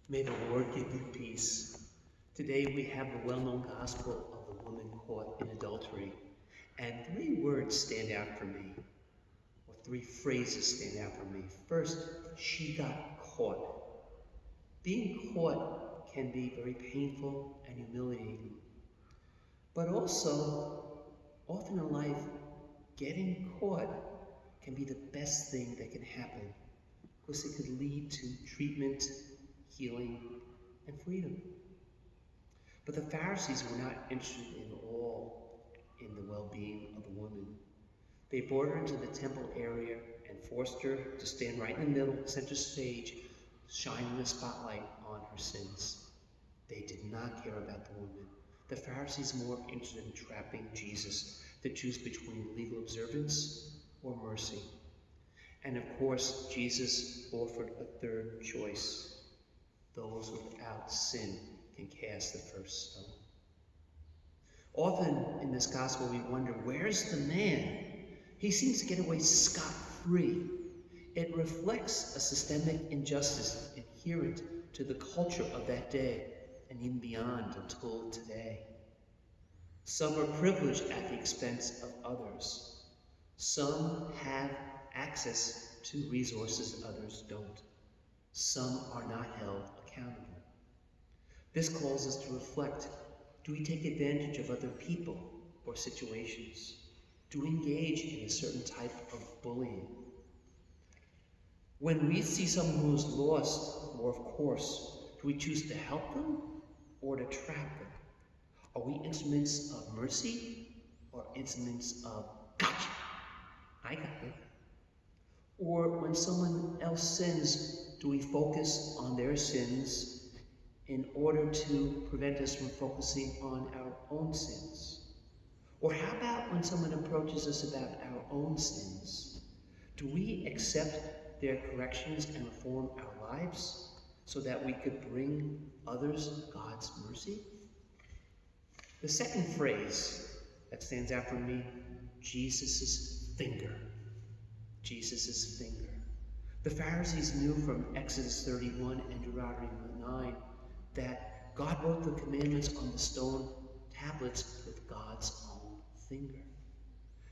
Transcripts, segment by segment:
May the Lord give you peace. Today we have the well-known gospel of the woman caught in adultery. And three words stand out for me, or three phrases stand out for me. First, she got caught. Being caught can be very painful and humiliating. But also, often in life, getting caught can be the best thing that can happen, because it could lead to treatment, healing, and freedom. But the Pharisees were not interested in the well-being of the woman. They brought her into the temple area and forced her to stand right in the middle, center stage, shining a spotlight on her sins. They did not care about the woman. The Pharisees were more interested in trapping Jesus to choose between legal observance or mercy. And of course, Jesus offered a third choice. Those without sin can cast the first stone. Often in this gospel we wonder, where's the man? He seems to get away scot-free. It reflects a systemic injustice inherent to the culture of that day and even beyond until today. Some are privileged at the expense of others. Some have access to resources others don't. Some are not held accountable. This calls us to reflect. Do we take advantage of other people or situations? Do we engage in a certain type of bullying? When we see someone who is lost, or of course, do we choose to help them or to trap them? Are we instruments of mercy or instruments of gotcha? I got it. Or when someone else sins, do we focus on their sins in order to prevent us from focusing on our own sins? Or how about when someone approaches us about our own sins? Do we accept their corrections and reform our lives so that we could bring others God's mercy? The second phrase that stands out for me, Jesus' finger. Jesus' finger. The Pharisees knew from Exodus 31 and Deuteronomy 9 that God wrote the commandments on the stone tablets with God's own finger.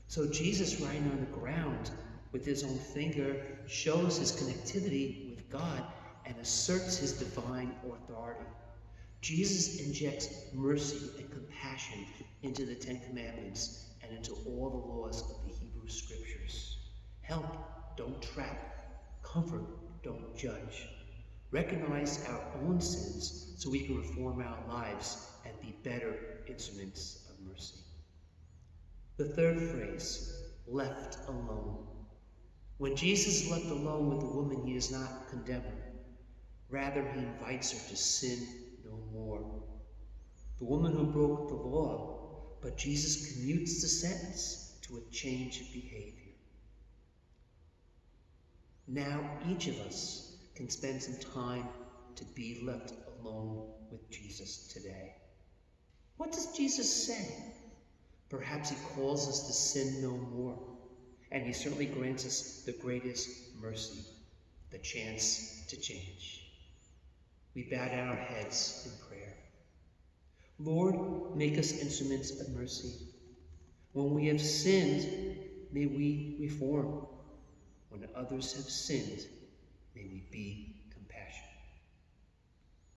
So Jesus writing on the ground with his own finger shows his connectivity with God and asserts his divine authority. Jesus injects mercy and compassion into the Ten Commandments and into all the laws of the Hebrew Scriptures. Help, don't trap. Comfort, don't judge. Recognize our own sins so we can reform our lives and be better instruments of mercy. The third phrase, left alone. When Jesus is left alone with the woman, he does not condemn her. Rather, he invites her to sin no more. The woman who broke the law, but Jesus commutes the sentence to a change of behavior. Now each of us can spend some time to be left alone with Jesus today. What does Jesus say? Perhaps he calls us to sin no more, and he certainly grants us the greatest mercy, the chance to change. We bow down our heads in prayer. Lord, make us instruments of mercy. When we have sinned, may we reform. When others have sinned, may we be